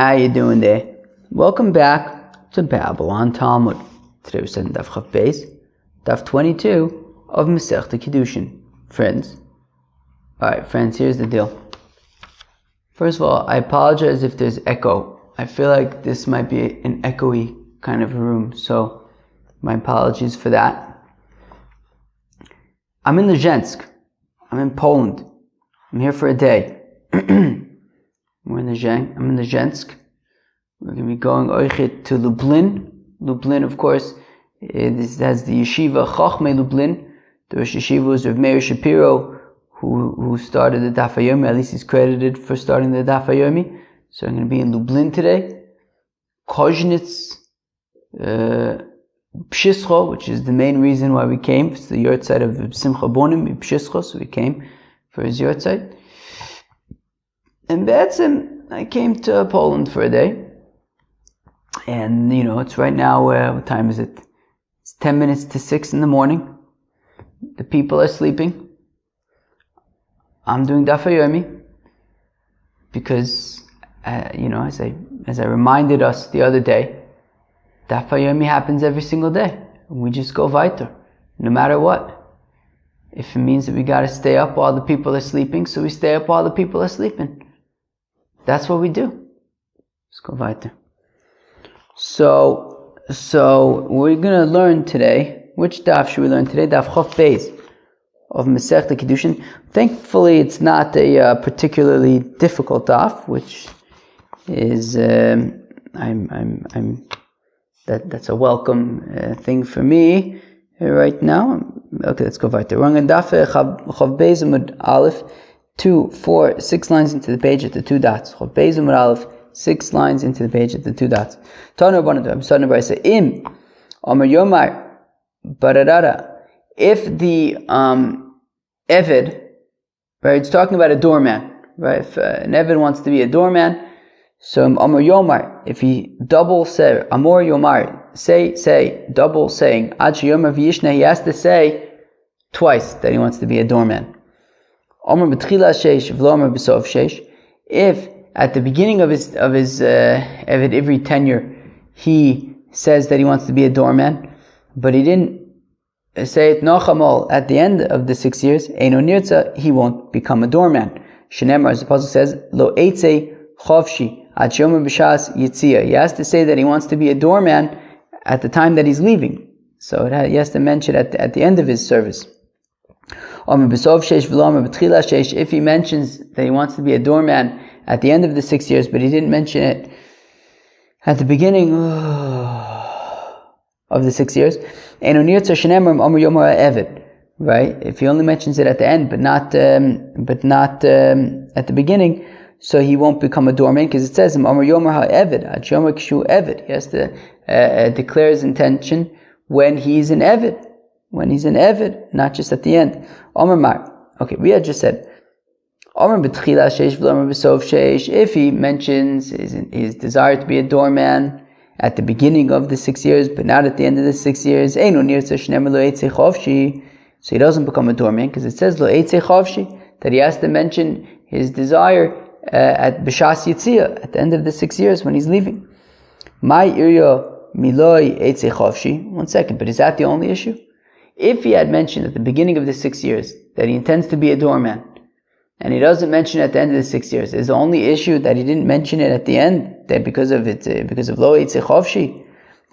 How you doing there? Welcome back to Babylon Talmud. Today we're studying Daf Chav Beis, Daf 22 of Masechta Kiddushin. Friends, here's the deal. First of all, I apologize if there's echo. I feel like this might be an echoey kind of room, so my apologies for that. I'm in Lezhensk. I'm in Poland. I'm here for a day. I'm in Lezhensk. We're going to be going to Lublin. Lublin, of course, has the yeshiva Chachmei Lublin. The Rosh Yeshiva was Rav Meir Shapiro, who started the Daf HaYomi. At least he's credited for starting the Daf HaYomi. So I'm going to be in Lublin today. Koznitz, Pshischo, which is the main reason why we came. It's the yahrzeit of Simcha Bonim, Pshischo, so we came for his yahrzeit. And I came to Poland for a day. And, it's right now, what time is it? It's 10 minutes to 6 in the morning. The people are sleeping. I'm doing Daf HaYomi because, as I reminded us the other day, Daf HaYomi happens every single day. We just go weiter, no matter what. If it means that we got to stay up while the people are sleeping, so we stay up while the people are sleeping. That's what we do. Let's go weiter. So we're going to learn today. Which daf should we learn today? Daf Chav Beis of Masechta Kiddushin. Thankfully, it's not a particularly difficult daf, which is that's a welcome thing for me right now. Okay, let's go weiter. We're on daf Chav Beis Amud Aleph, 2, 4, 6 lines into the page at the 2 dots. Chav Beis Amud Aleph, 6 lines into the page at the 2 dots. Tanu Rabbanan, I'm starting to say, Im Amar Yomar Bararara. If the Eved, right, it's talking about a doorman, right? If an Eved wants to be a doorman, so Amar Yomar, if he double say, Amor Yomar, say, double saying, Ad Yomar V'yishna, he has to say twice that he wants to be a doorman. Amar B'tchila Sheish, V'lomar B'sov Sheish. If at the beginning of his Eved Ivri tenure, he says that he wants to be a doorman, but he didn't say it Nochamol at the end of the 6 years, Eino Nirtza, he won't become a doorman. Shenemar, as the Apostle says, Lo Eitze Chovshi, Ad Shomer B'Shas Yitzia. He has to say that he wants to be a doorman at the time that he's leaving. So he has to mention it at the end of his service. If he mentions that he wants to be a doorman at the end of the 6 years, but he didn't mention it at the beginning of the 6 years, right? If he only mentions it at the end, but not at the beginning, so he won't become a doorman, because it says him Amar Yomer HaEved, Yomer Kishu Eved. He has to declare his intention when he's an Eved. When he's an Eved, not just at the end. Amar Mar. Okay, we had just said if he mentions his desire to be a doorman at the beginning of the 6 years, but not at the end of the 6 years, so he doesn't become a doorman, because it says that he has to mention his desire at B'Shas Yitzia, at the end of the 6 years when he's leaving. One second, but is that the only issue? If he had mentioned at the beginning of the 6 years that he intends to be a doorman, and he doesn't mention it at the end of the 6 years, is the only issue that he didn't mention it at the end, that because of lo eitze chovshi,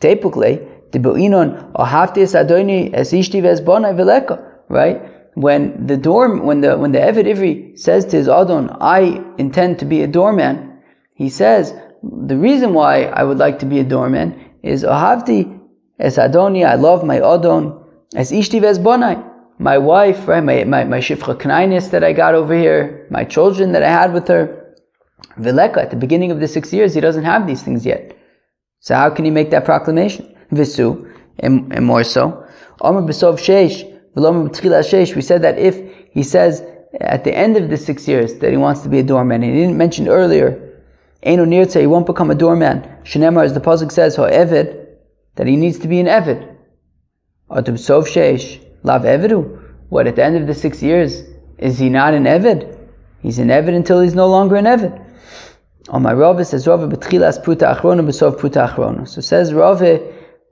tepukle, debuinon, ahaftes adoni es ishti vezbonai veleka, right? When the Eved Ivri says to his Adon, I intend to be a doorman, he says, the reason why I would like to be a doorman is ahavti es adoni, I love my Adon, as ishti vezbonai, my wife, right, my shifcha knainis that I got over here, my children that I had with her. Vileka, at the beginning of the 6 years, he doesn't have these things yet. So how can he make that proclamation? Visu, and more so. Amar b'sov sheish, v'lomar b'tchila sheish. We said that if he says at the end of the 6 years that he wants to be a doorman, and he didn't mention earlier, Eino nirtza, he won't become a doorman. Shenemar, as the pasuk says, ha'eved, that he needs to be an eved. Atu b'sov sheish. Lav Evedu. What, at the end of the 6 years, is he not an Eved? He's an Eved until he's no longer an Eved. On my Rava says Rava betchilas pruta achrona b'sov pruta achrona. So says Rava,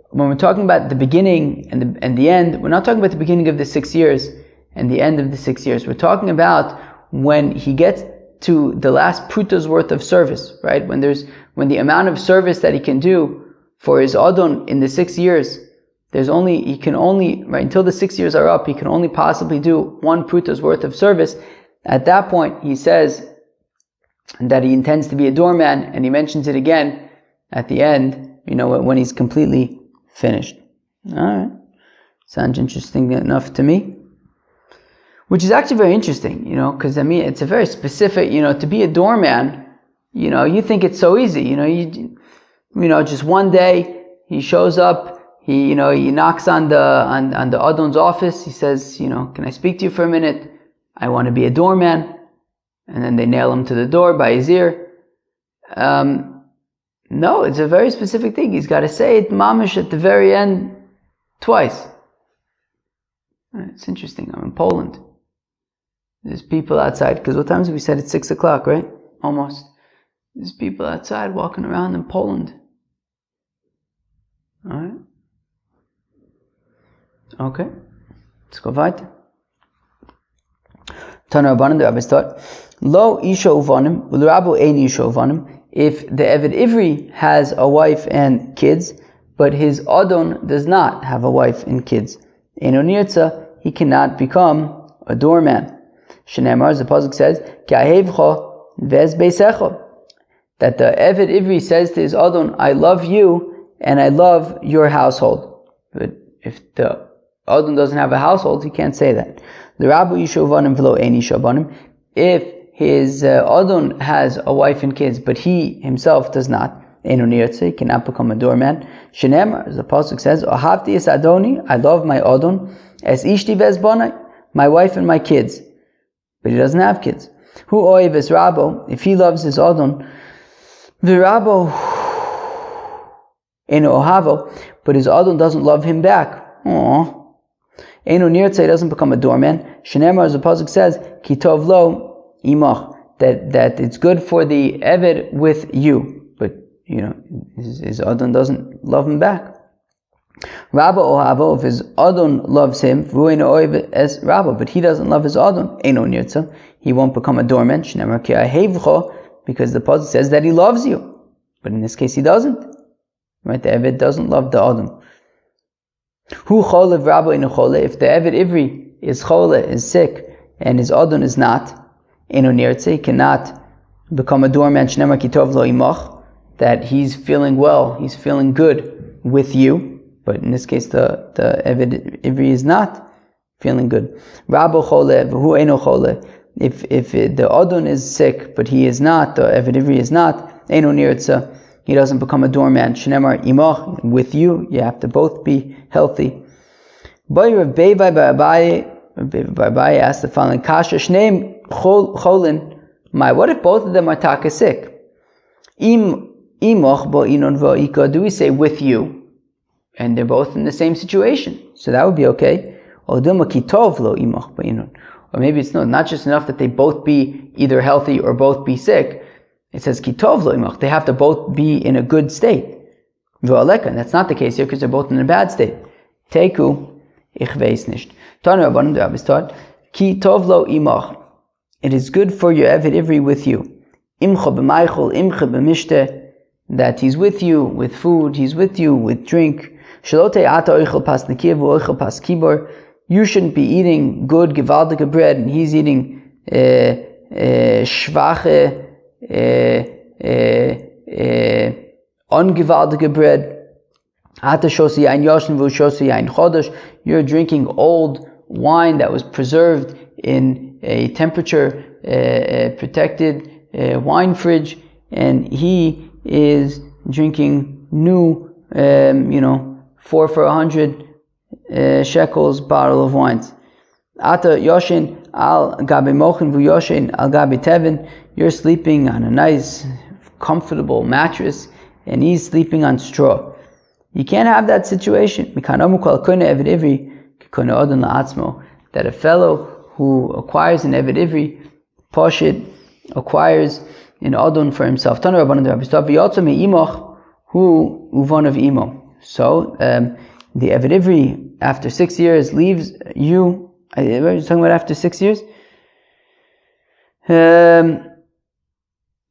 when we're talking about the beginning and the end, we're not talking about the beginning of the 6 years and the end of the 6 years. We're talking about when he gets to the last pruta's worth of service, right? When the amount of service that he can do for his adon in the 6 years, he can only, right, until the 6 years are up, he can only possibly do 1 pruta's worth of service. At that point, he says that he intends to be a doorman, and he mentions it again at the end, when he's completely finished. Alright. Sounds interesting enough to me. Which is actually very interesting, because it's a very specific, to be a doorman, you think it's so easy, just one day he shows up, he knocks on the Adon's office, he says, can I speak to you for a minute? I want to be a doorman. And then they nail him to the door by his ear. No, it's a very specific thing. He's got to say it mamish at the very end twice. It's interesting. I'm in Poland. There's people outside, because what time did we said it's 6 o'clock, right? Almost. There's people outside walking around in Poland. Alright. Okay. Let's go weiter. Tana Rabbanan, the rabbis taught, Lo isha uvanim, ulrabu ein isha uvanim. If the Eved Ivri has a wife and kids, but his Adon does not have a wife and kids, Eino nirtza, he cannot become a doorman. Shenemar, as the pasuk says, Ki ahevcha vez beisecha, that the Eved Ivri says to his Adon, I love you and I love your household. But if the Adon doesn't have a household, he can't say that. The Rabu isha uvanim v'lo ein isha uvanim. If his Adon has a wife and kids, but he himself does not, Eino nirtza, he cannot become a doorman. Shenemar, as the pasuk says, Ahavti es Adoni, I love my Adon, es ishti vez bonai, my wife and my kids. But he doesn't have kids. Hu oiv es Rabo, if he loves his Adon, v'Rabo Eino ohavo, but his Adon doesn't love him back. Aww. Eino nirtza, he doesn't become a doorman. Shenemar, as the pasuk says, Ki tov lo imach, that it's good for the Eved with you, but his Adon doesn't love him back. Rabba ohavo, if his Adon loves him, v'u'eino oiv es Rabba, but he doesn't love his Adon, eino nirtza, he won't become a doorman. Shneimar ki ahevcha, because the pasuk says that he loves you, but in this case he doesn't. Right, the Eved doesn't love the Adon. Hu cholev Rabba eino chole, if the Eved Ivri is chole, is sick, and his Adon is not, Eino nirtze, he cannot become a doorman. Shneimar ki tov lo imach, that he's feeling well, he's feeling good with you. But in this case, the Eved Ivri is not feeling good. Rabbo chole v'hu eino chole. If the Adon is sick, but he is not, the Eved Ivri is not, Eino nirtze, he doesn't become a doorman. Shneimar imach, with you, you have to both be healthy. Boy Rav Bevai bar Abaye asked the following kasha: Shneim cholin, what if both of them are taka sick? Im imoch bo inon va'ika, do we say with you? And they're both in the same situation, so that would be okay. Or maybe it's not just enough that they both be either healthy or both be sick. It says kitov lo imach, they have to both be in a good state. And that's not the case here because they're both in a bad state. Teku, ich weiß nicht. Tanu Rabbanan, the rabbis taught, ki tov lo imach, it is good for your Eved Ivri with you. Imcha b'maychol, imcha b'mishteh, that he's with you with food, he's with you with drink. Shalote ata oichel pas nekiv oichel pas kibor. You shouldn't be eating good gewaldige bread, and he's eating schwache, ungewaldige bread. Ata shosi yain yoshin vu shosi yain chodesh. You're drinking old wine that was preserved in a temperature protected wine fridge, and he is drinking new 4 for 100 shekels bottle of wines. Ata yoshin al gabi mochin vu yoshin al gabi tevin. You're sleeping on a nice comfortable mattress and he's sleeping on straw. You can't have that situation. That a fellow who acquires an Eved Ivri, Pashit, acquires an Adon for himself. Tana Rabbanan the Rabbi Stav V'yotzam He'imoch Hu Uvan of Imo. So the Eved Ivri after 6 years leaves you. What are you talking about after 6 years?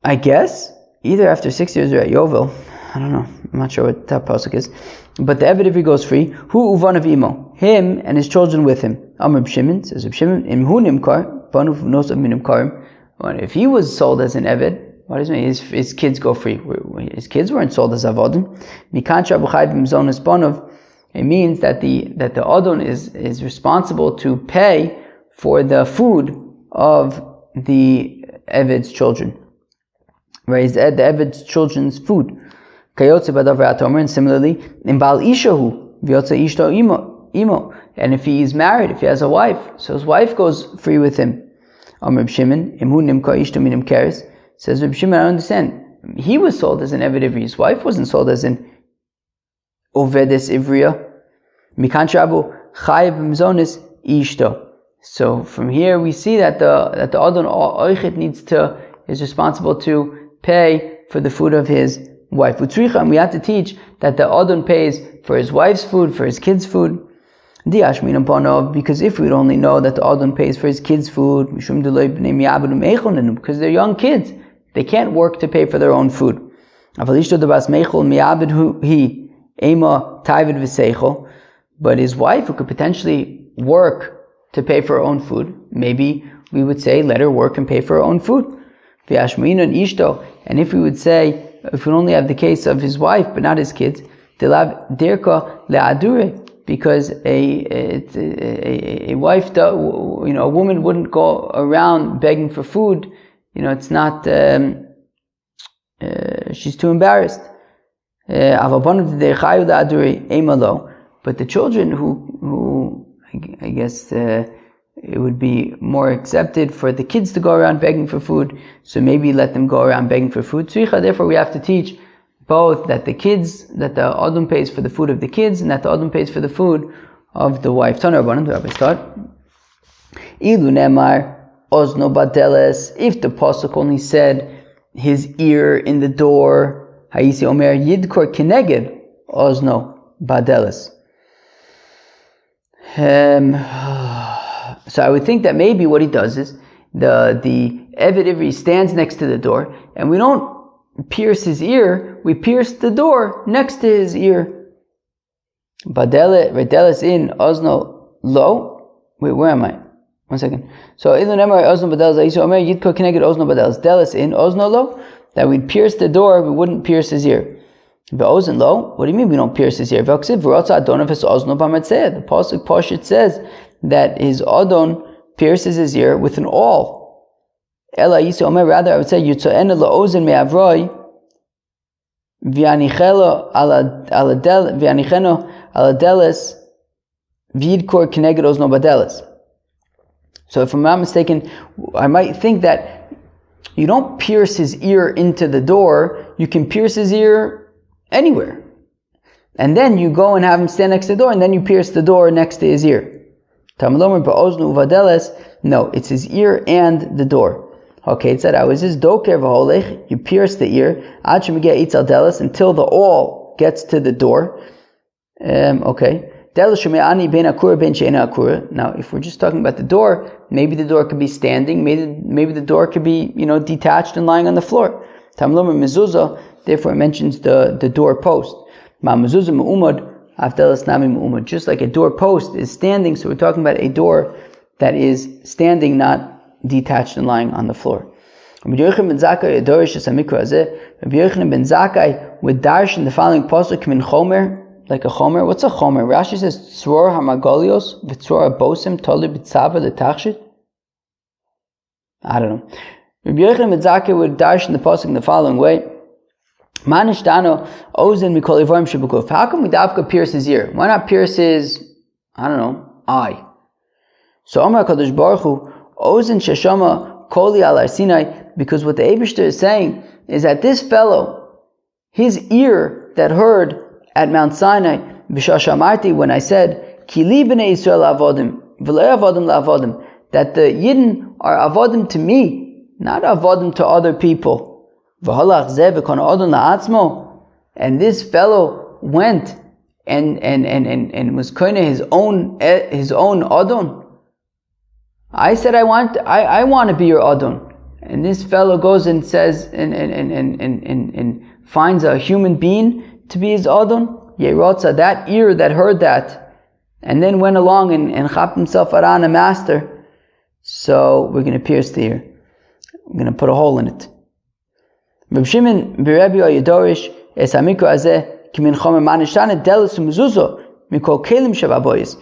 I guess either after 6 years or at Yovel. I don't know. I'm not sure what that pasuk is. But the Eved Ivri goes free. Hu Uvan of Imo. Him and his children with him. Amr B'Shimon says B'Shimon Imhu Nimkar Banu Nosav Min Nimkarim. If he was sold as an Eved, what does it mean? His kids go free. His kids weren't sold as avodim. It means that the adon is responsible to pay for the food of the Eved's children. Right? He's the Eved's children's food. And similarly, in Baal Ishahu, V'yotza Ishto Imo. And if he is married, if he has a wife, so his wife goes free with him. Amr B'Shimon, Imhu Nimka Ishto Minim Keres. Says Reb Shimon, I don't understand. He was sold as an Eved Ivri. His wife wasn't sold as an Ovedes Ivriya. Mikan Shabu Chayev Mzonis Ishto. So from here we see that the Adon Oichet is responsible to pay for the food of his wife. And we have to teach that the Adon pays for his wife's food, for his kids' food. Because if we'd only know that the Adon pays for his kids' food, because they're young kids, they can't work to pay for their own food. But his wife, who could potentially work to pay for her own food, maybe we would say, let her work and pay for her own food. And if we would say, if we only have the case of his wife but not his kids, because a wife, a woman wouldn't go around begging for food. It's not. She's too embarrassed. But the children who I guess it would be more accepted for the kids to go around begging for food. So maybe let them go around begging for food. Therefore, we have to teach both that the Adon pays for the food of the kids and that the Adon pays for the food of the wife. Tana Rabbanan, the Rabbi start. Ilu Nemar Ozno Badeles. If the pasuk only said his ear in the door, Hayisi Omer Yidkor Kineged Ozno Badeles. So I would think that maybe what he does is the Eved Ivri stands next to the door, and we don't pierce his ear, we pierce the door next to his ear. Badeles in Ozno Lo. Wait, where am I? 1 second. So Ilu Nemar Ozno Badeles Hayisi Omer Yidkor Kineged Ozno Badeles. Deles in Ozno Lo. That we'd pierce the door, we wouldn't pierce his ear. Ve'ozen lo, what do you mean we don't pierce his ear? The pasuk Pashut says that his Adon pierces his ear with an awl. Ela Yisa Omer, rather I would say Yitzo'ena la'ozen me'avroi v'yanicheno ala deles v'yidkor kineged ozno badeles. So if I'm not mistaken, I might think that you don't pierce his ear into the door, you can pierce his ear anywhere. And then you go and have him stand next to the door, and then you pierce the door next to his ear. No, it's his ear and the door. Okay, it said, you pierce the ear, until the awl gets to the door. Okay. Now, if we're just talking about the door, maybe the door could be standing, maybe the door could be, detached and lying on the floor. Therefore, it mentions the door post. Just like a door post is standing, so we're talking about a door that is standing, not detached and lying on the floor. Rabbi Yochanan ben Zakkai would darshan the following pasuk min chomer, like a chomer. What's a chomer? Rashi says tzror hamagolios v'tzror abosim tolu b'tzava l'tachshit. I don't know. Rabbi Yochanan ben Zakkai would darshan the pasuk in the following way. Manishtano ozen mikol ivarim shebukuf. How come we davka pierce his ear? Why not pierce his, eye? So Omar Kadosh Baruch Hu ozen sheshama koli al Sinai, because what the Eibishter is saying is that this fellow, his ear that heard at Mount Sinai, b'shashamarti, when I said ki li b'nei Yisrael avodim v'lo avodim la'avodim, that the Yidden are avodim to me, not avodim to other people. And this fellow went and was koine his own adon. I said I want to be your adon. And this fellow goes and says and finds a human being to be his adon. Yerotza, that ear that heard that, and then went along and chapped himself around a master. So we're going to pierce the ear. We're going to put a hole in it. Reb Shimon b'Rebbe Yidorish es hamikra azeh kimin chomer manishtanet delis u'mezuzo mikol kelim shebaboyis.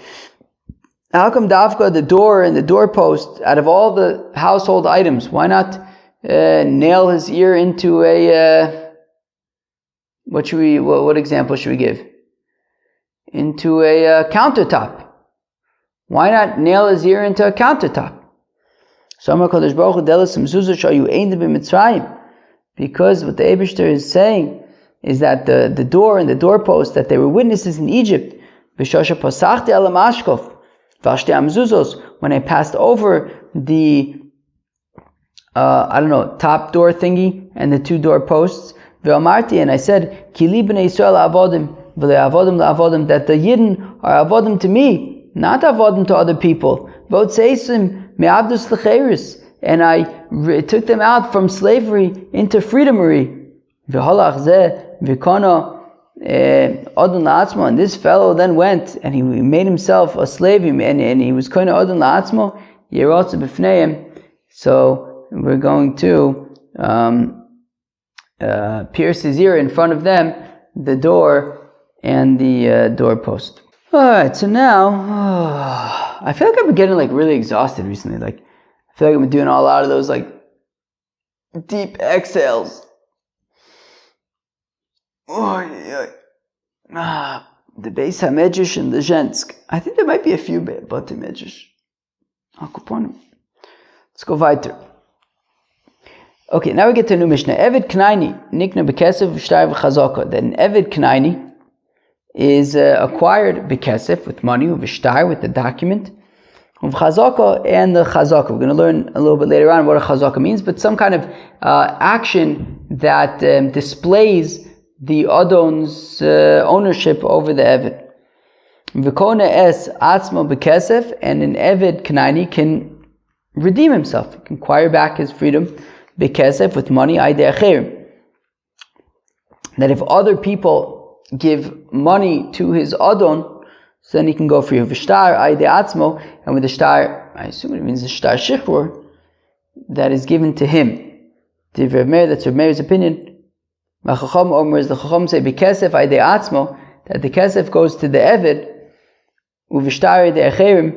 How come dafka, the door and the doorpost, out of all the household items, why not nail his ear into a what example should we give? Into a countertop. Why not nail his ear into a countertop? Because what the Eibishter is saying is that the door and the doorpost, that they were witnesses in Egypt. When I passed over the top door thingy and the two doorposts, and I said, that the Yidden are avodim to me, not avodim to other people. And I took them out from slavery into freedomery. And this fellow then went and he made himself a slave, and he was koine odon la'atzmo yerotze b'fneim. So we're going to pierce his ear in front of them, the door and the doorpost. Alright, so now I feel like I've been getting really exhausted recently. I feel like I've been doing a lot of those deep exhales. The Beis HaMedrash and the Zhensk. I think there might be a few Bate Medrash. Let's go weiter. Okay, now we get to a new Mishnah. Eved Knaini, Nikna Bekesef, V'shtar V'chazaka. That an Eved Knaini is acquired Bekesef, with money, V'shtar, with the document, V'chazaka, and the Chazaka. We're going to learn a little bit later on what a Chazaka means, but some kind of action that displays the Adon's ownership over the Eved. V'kone es atzmo bekesef, and an Eved Knaini can redeem himself, he can acquire back his freedom bekesef, with money, aydei acherim. That if other people give money to his Adon, so then he can go free. V'shtar aydei atzmo, and with the shtar, I assume it means the shtar shichrur, that is given to him. Divrei Meir, that's Reb Meir's opinion. The Chacham say bekesef aydei atzmo, that the kesef goes to the Eved, uv'shtar aydei acherim,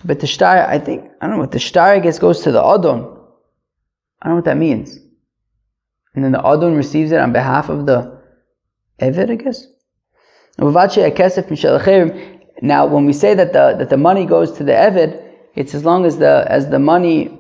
but the shtar, I don't know what the shtar, I guess, goes to the Adon. I don't know what that means. And then the Adon receives it on behalf of the Eved, I guess. Now, when we say that the money goes to the Eved, it's as long as the money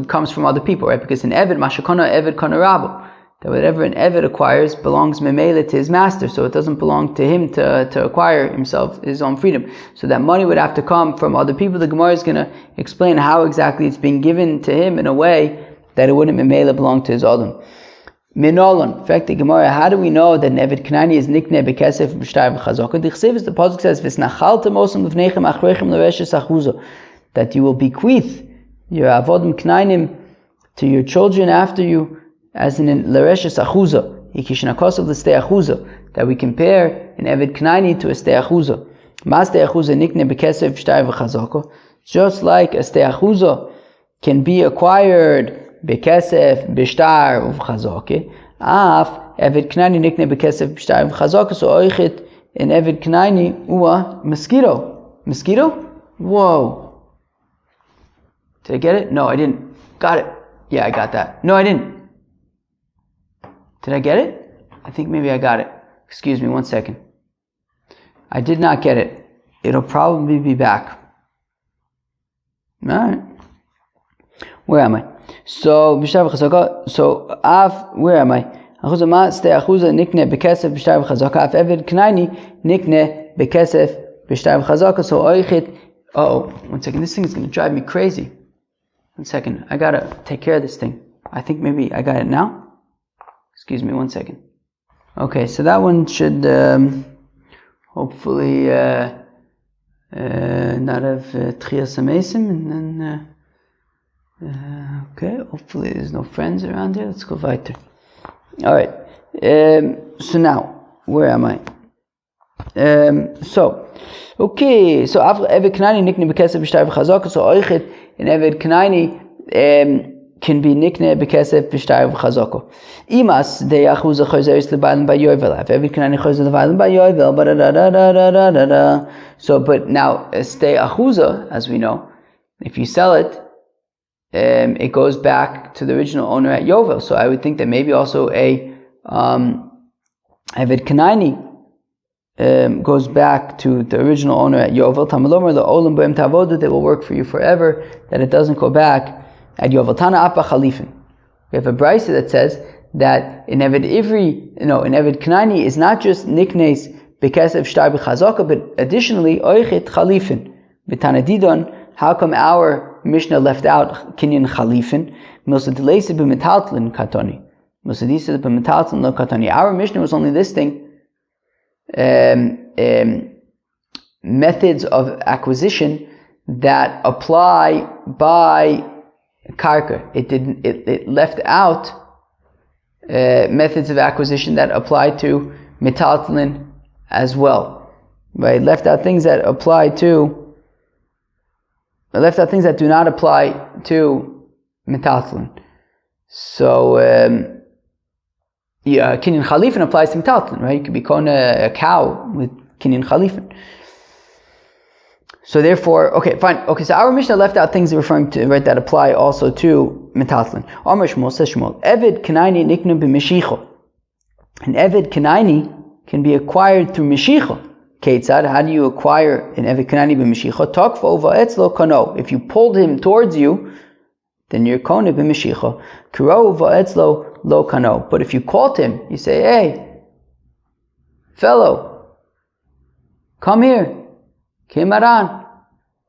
comes from other people, right? Because in Eved, mashakona Eved kana rabo, that whatever an Eved acquires belongs memele to his master, so it doesn't belong to him to acquire himself his own freedom. So that money would have to come from other people. The Gemara is going to explain how exactly it's being given to him in a way that it wouldn't memele belong to his Adon. Minolon. In fact, the Gemara, how do we know that an Eved Knaini is nikne bekesef b'shtar v'chazaka? The pasuk says, "V'snachaltem osam lefneichem achrechem l'reshes achuzo," that you will bequeath your avodim knainim to your children after you, as in l'reshes achuzo. Ikishnakos l'stei achuzo, that we compare an Eved Knaini to a stei achuzo. Mas stei achuzo nikne bekesef b'shtar v'chazaka. Just like a stei achuzo can be acquired bekesef, b'shtar, uv'chazake. Af Eved Knaini nikne bekesef, b'shtar, uv'chazake. So oichet in Eved Knaini ua mosquito. Mosquito? Whoa. Did I get it? No, I didn't. Got it. Yeah, I got that. No, I didn't. Did I get it? I think maybe I got it. Excuse me, 1 second. I did not get it. It'll probably be back. Alright. Where am I? So where am I? Nikne bekesef b'shtar v'chazaka. Af Eved Knaini nikne bekesef b'shtar v'chazaka. So oichet. 1 second. This thing is going to drive me crazy. 1 second. I gotta take care of this thing. I think maybe I got it now. Excuse me, 1 second. Okay, so that one should hopefully not have Tchias Amesim, and then okay, hopefully there's no friends around here. Let's go weiter. Alright, so now, where am I? So Eved Kanani nikne bekesef b'shtayv chazaka. So oichet in Eved Kanani can be nikne bekesef b'shtayv chazaka. Imas de achuza chozeres lebalim bayovel. If Eved Kanani chozer lebalim bayovel, ba. So, but now stay achuza, as we know, if you sell it, it goes back to the original owner at Yovel. So I would think that maybe also a Eved Kanani goes back to the original owner at Yovel. Tamalomer the olam boem tavodu, they will work for you forever. That it doesn't go back at Yovel. Tana apa chalifin. We have a brisa that says that in Eved Kanani is not just niknes bekesef shtar b'chazaka, but additionally oichet chalifin. B'tana didon. How come our Mishnah left out kinyan chalifin? Milsa deleise b'metaltlin katoni. Milsa deleise b'metaltlin lo katoni. Our Mishnah was only listing methods of acquisition that apply by karka. It left out methods of acquisition that apply to metaltlin as well. Right? It left out things that apply to. I left out things that do not apply to metaltlin. So, kinyan chalifin applies to metaltlin, right? You could be calling a cow with kinyan chalifin. So therefore, okay, fine. Okay, so our Mishnah left out things referring to, right, that apply also to metaltlin. Amar Shmuel says Shmuel, Eved Kanani niknu b'mishicha. An Eved Kanani can be acquired through mishicha. Ketzad, how do you acquire an Eved Kanani b'mishicha? Takfo va'etzlo kano. If you pulled him towards you, then you're kone b'mishicha. Kiro va'etzlo lo kano. But if you called him, you say, hey, fellow, come here, kimaran,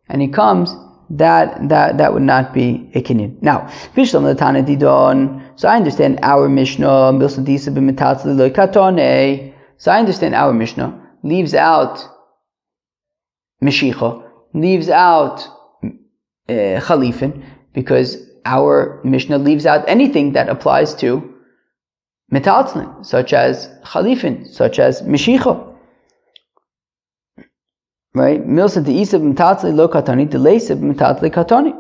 and he comes, that would not be a kinyan. Now, bishlam l'tana didon. So I understand our Mishnah, milsa disa b'metatzli lo katone. So I understand our Mishnah leaves out Meshicha, leaves out Chalifin, because our Mishnah leaves out anything that applies to Metaltlin, such as Chalifin, such as Meshicha. Right? Milsa de'isa b'metaltli lo katani, de'leisa b'metaltli katani.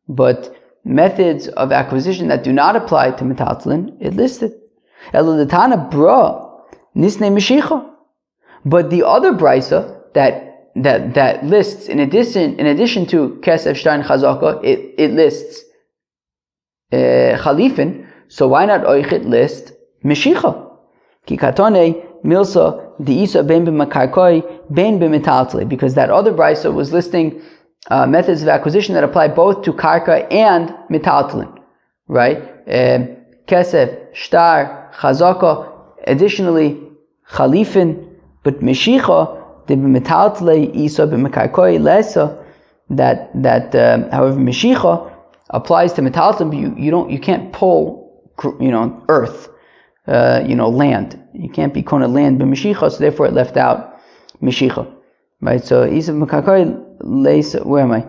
But methods of acquisition that do not apply to Metaltlin, it listed. Elulitana bra nisne Meshicha. But the other brisa that lists in addition to kesef shtar chazaka, it lists chalifin. So why not oichet list meshicha? Ki katone milsa diisa ben b'makarkoi ben b'metaltle, because that other brisa was listing methods of acquisition that apply both to karka and metaltlin, right? Kesef shtar chazaka. Additionally, chalifin. But Meshicha, the metaltle isa b'mekarkoi lesa, that however Meshicha applies to metaltle, but you can't pull earth, land. You can't be kona land b'Meshicha, so therefore it left out Meshicha, right? So isa b'mekarkoi lesa, where am I?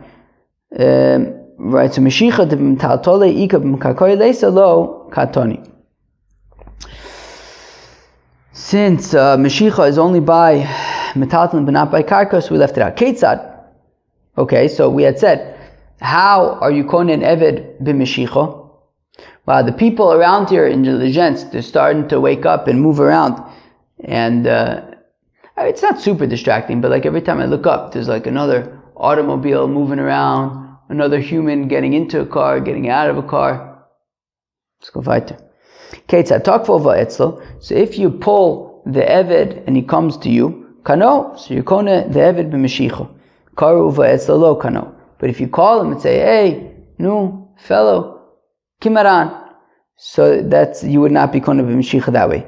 Right. So Meshicha the metaltle ika b'mekarkoi lesa lo katoni. Since Meshicha is only by metaltlin but not by karka, so we left it out. Ketzad. Okay, so we had said, how are you konen eved b'Meshicha? Wow, the people around here in the gents, they're starting to wake up and move around, and it's not super distracting, but like every time I look up, there's like another automobile moving around, another human getting into a car, getting out of a car. Let's go weiter. So if you pull the Eved and he comes to you, kano, so you kone the Eved b'Meshicha. Karu va'etzlo lo kano. But if you call him and say, hey, no, fellow, kimaran, so you would not be kone b'Meshicha that way.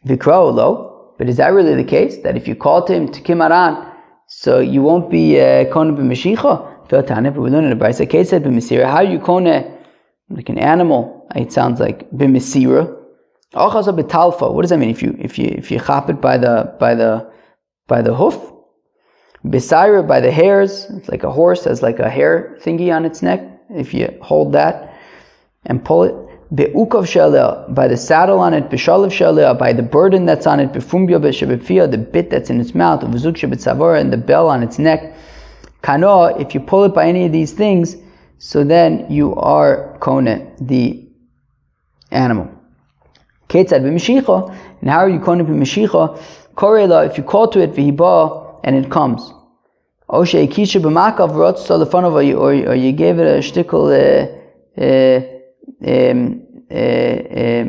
Vikrao lo, but is that really the case? That if you called him to kimaran, so you won't be kone b'Meshicha? But we learn in the Brisa, Kesed b'Mesira, how you kone like an animal? It sounds like b'Mesira, Achaza betalfa. What does that mean? If you chop it by the hoof, besaira by the hairs. It's like a horse has like a hair thingy on its neck. If you hold that and pull it, be'ukav shaleh, by the saddle on it, b'shalav shaleh, by the burden that's on it, befumbio b'shebepia, the bit that's in its mouth, v'zuk shebetzavora, and the bell on its neck. Kano, if you pull it by any of these things, so then you are kone, the animal. Ketzad b'mishicha, and how are you kone b'mishicha? Korela, if you call to it, v'hiba, and it comes. Oshe ikisha b'makav v'rotz telefonov, or you gave it a shtickle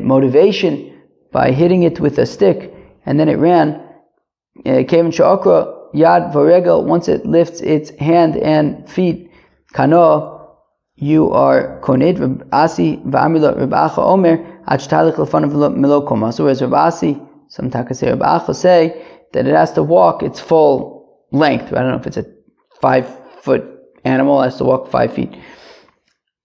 motivation by hitting it with a stick, and then it ran. Kevin sha'akra yad v'regel, once it lifts its hand and feet, kano, you are koned. Reb Asi v'amila Reb Acha omer ad shtalik lefonav melo koma. So whereas Reb Asi, some takasei Reb Acha say that it has to walk its full length. I don't know if it's a 5-foot animal, it has to walk 5 feet.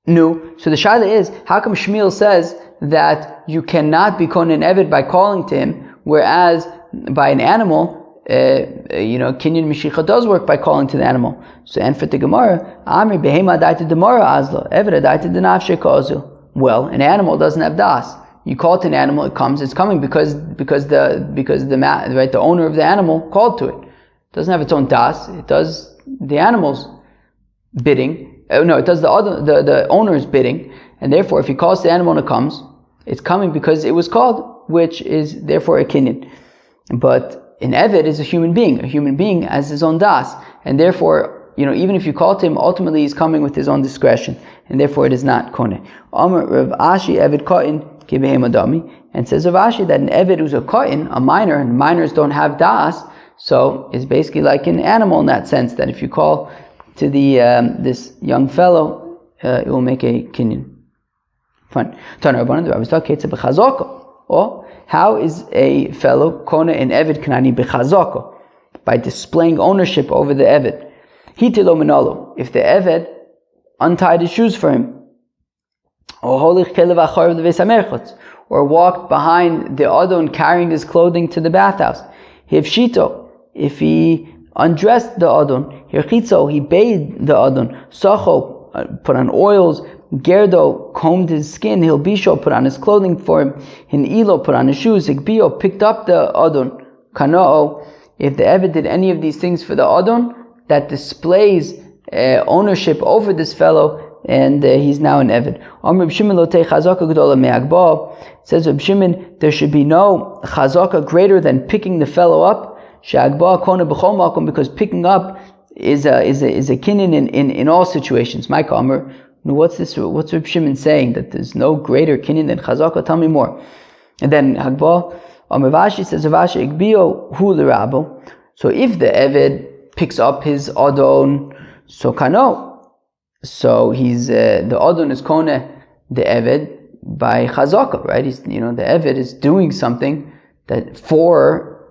No. So the shaila is, how come Shmuel says that you cannot be koneh an eved by calling to him, whereas by an animal, kinyan mishicha does work by calling to the animal. So and for the Gemara, Amri behema adaita demara azlo, eved adaita denafshe kozu. Well, an animal doesn't have das. You call to an animal, it comes. It's coming because the owner of the animal called to it. It doesn't have its own das. It does the animal's bidding. It does the owner's bidding, and therefore, if he calls the animal and it comes, it's coming because it was called, which is therefore a kinyan. But an eved is a human being. A human being has his own das, and therefore, even if you call to him, ultimately he's coming with his own discretion, and therefore it is not koneh. Amar Rav Ashi eved kain kibehem adami, and says Rav Ashi that an eved who's a kain, a minor, and minors don't have das, so it's basically like an animal in that sense, that if you call to the this young fellow, it will make a kinyan. Fine. Or how is a fellow kona an eved kanani bechazaka? By displaying ownership over the eved. Hitilo minalo. If the eved untied his shoes for him, or holich kelev achar levesamerchot, or walked behind the adon carrying his clothing to the bathhouse. Hivshito. If he undressed the adon, hirchitzo, he bathed the adon, sacho, put on oils, gerdo, combed his skin, hilbisho, put on his clothing for him, hinilo, put on his shoes, higbio, picked up the adon, kanao, if the eved did any of these things for the adon, that displays ownership over this fellow, and he's now an eved. Reb Shimon lo tei chazaka gedola me'agba, says Reb Shimon, there should be no chazaka greater than picking the fellow up, because picking up is a kinyan in all situations. My kamer, what's this? What's Reb Shimon saying, that there's no greater kinyan than chazaka? Tell me more. And then Hagba, Ravashi says Ravashi igbio hu l'rabo. So if the eved picks up his adon, so kano, so he's the adon is kone the eved by chazaka, right? He's the eved is doing something that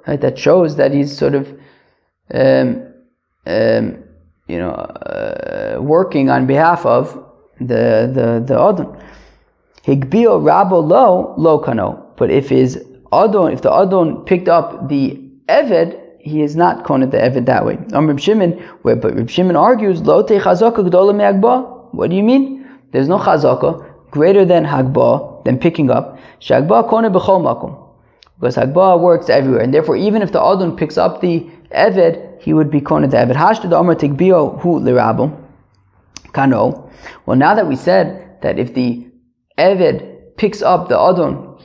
that shows that he's sort of, working on behalf of the adon. Higbio rabo lo kano. But if the adon picked up the eved, he is not koned the eved that way. Reb Shimon, but Reb Shimon argues lo te chazaka gdola me'agba. What do you mean? There's no chazaka greater than hagba, than picking up. Shagba koned b'chol makom. Because Hagbah works everywhere, and therefore even if the adon picks up the eved, he would be koned the eved. Hashtud Amar Tigbio hu l'rabo kano. Well, now that we said that if the eved picks up the adon,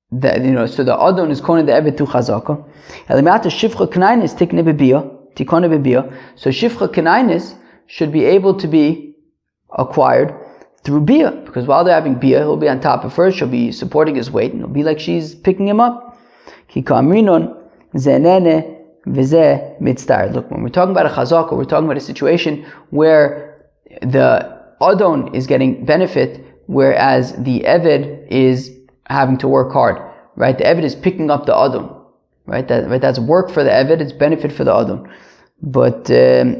so the adon is koned the eved to chazaka. Elimata shifcha kanainis tikne bebia, tikone bebia. So shifcha kanainis should be able to be acquired through bia, because while they're having bia, he'll be on top of her, she'll be supporting his weight, and it'll be like she's picking him up. Look, when we're talking about a chazaka, we're talking about a situation where the adon is getting benefit, whereas the eved is having to work hard, right? The eved is picking up the adon, right? That's work for the eved, it's benefit for the adon. But if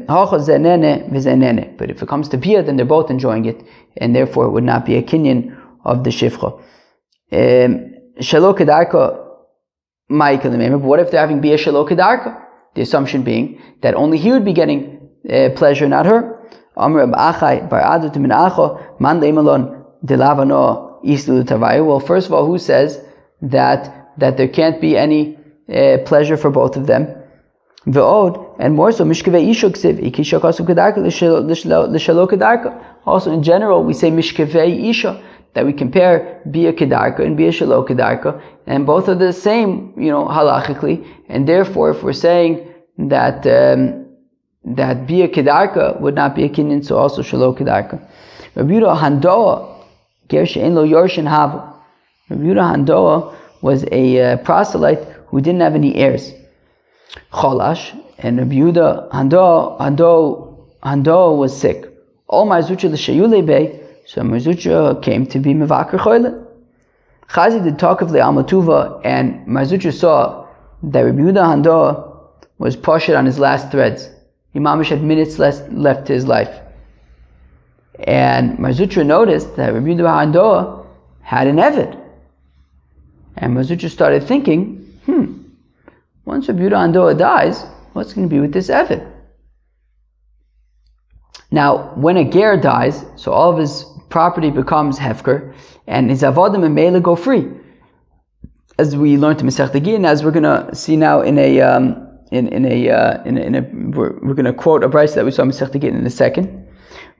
it comes to bia, then they're both enjoying it, and therefore it would not be a kinyan of the shifcha. Shelo Kedarka Ma'ikal, but what if they're having Bia Shelo Kedarka? The assumption being that only he would be getting pleasure, not her. Well, first of all, who says that there can't be any pleasure for both of them? And more so, also in general, we say mishkevei isha, that we compare bia kedarka and bia shelo kedarka, and both are the same, halachically, and therefore, if we're saying that bia kedarka would not be a kinyan, so also shelo kedarka. Rabbi Yehuda Handoa ger she'en lo yorshin havu. Rabbi Yehuda Handoa was a proselyte who didn't have any heirs. Cholash, and Rabbi Yehuda Handoa was sick. All Marzucha l'shayule bey, so Marzucha came to be mevaker choyle. Chazi did talk of the Almatuva, and Marzucha saw that Rabbi Yehuda Handoa was poshet on his last threads. Imamish had minutes left to his life. And Marzucha noticed that Rabbi Yehuda Handoa had an Eved. And Marzucha started thinking, once Rabbi Yehuda Handoa dies, what's going to be with this Eved? Now, when a ger dies, so all of his property becomes hefker, and his avodim and mele go free, as we learned in Masechta Gittin, as we're going to see now we're going to quote a brayso that we saw in Masechta Gittin in a second.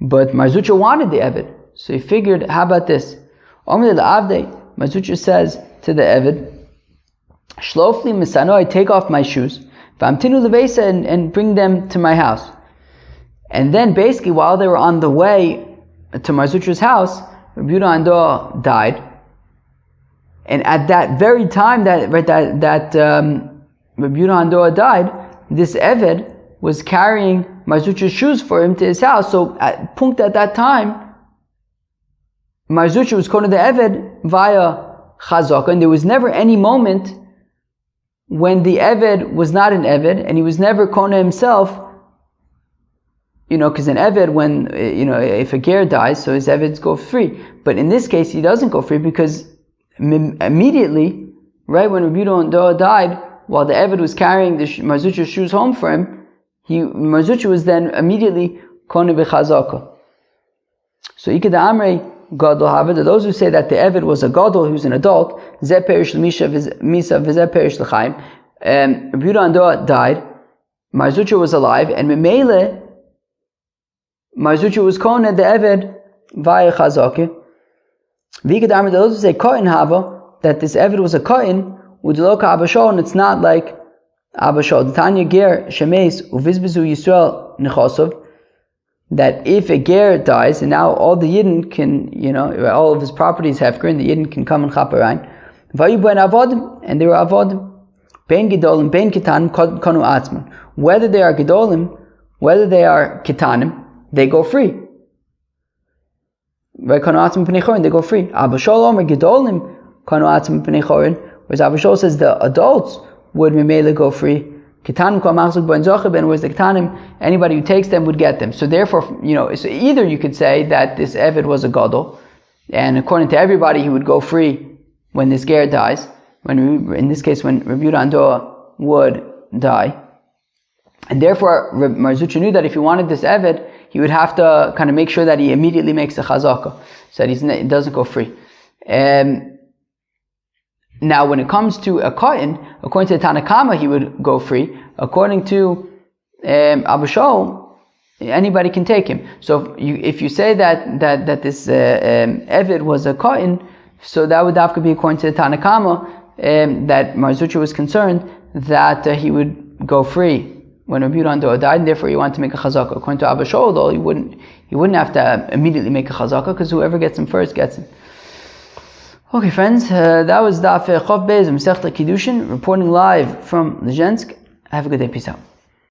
But Marzucha wanted the Eved, so he figured, how about this? Marzucha says to the Eved, Shlofli misano, I take off my shoes, v'amtinu levesa, and bring them to my house. And then basically, while they were on the way to Marzucha's house, Rabbi Yehuda Handoa died. And at that very time that Rabbi Yehuda Handoa died, this Eved was carrying Marzucha's shoes for him to his house. So at that time, Marzucha was calling the Eved via Chazaka, and there was never any moment when the Eved was not an Eved, and he was never Kona himself, because an Eved, when, if a ger dies, so his Eveds go free. But in this case, he doesn't go free, because immediately, right when Rabbi Yehuda Handoa died, while the Eved was carrying the Marzucha's shoes home for him, Marzucha was then immediately Kona b'chazaka. So Ikeda Amrei Gadol Hava, those who say that the Eved was a Gadol, who's an adult, Zeh perish l'misha v'zeh perish l'chaim. Rabbi Yehuda Handoa died, Marzucha was alive, and Memele, Marzucha was Kona the Eved via Chazaka. Ikeda Amrei, those who say Kohen Hava, that this Eved was a Kohen, Udeloka Abashol, and it's not like Abashol. Tanya Ger Shemes Uvizbizu Yisrael Nechosov, that if a ger dies, and now all the Yidden can, all of his property is hefker, and the Yidden can come and chaperein. Vayu ben avodim, and they were avodim. Ben gedolim, ben kitanim, kanu atzman. Whether they are gedolim, whether they are kitanim, they go free. Right, kanu atzman pnei chorin, they go free. Abashol omer gedolim, kanu atzman pnei chorin. Whereas Abashol says the adults would memele go free. Kitanim kol machzuk ben zocheh ben, whereas the kitanim, anybody who takes them would get them. So therefore, so either you could say that this Eved was a gadol, and according to everybody, he would go free when this ger dies. In this case, when Rabbi Yehuda Handoa would die, and therefore Marzucha knew that if he wanted this Eved, he would have to kind of make sure that he immediately makes a chazaka, so that he doesn't go free. Now, when it comes to a Kohen, according to the Tanakama, he would go free. According to Abashol, anybody can take him. So if you say that this Eved was a Kohen, so that would have to be according to the Tanakama, that Marzucha was concerned that he would go free when Rabbi Yehuda Handoa died, and therefore he wanted to make a chazaka. According to Abashol, though, he wouldn't have to immediately make a chazaka, because whoever gets him first gets him. Okay, friends, that was Daf Chof Beis of Masechta Kiddushin, reporting live from Lezhensk. Have a good day. Peace out.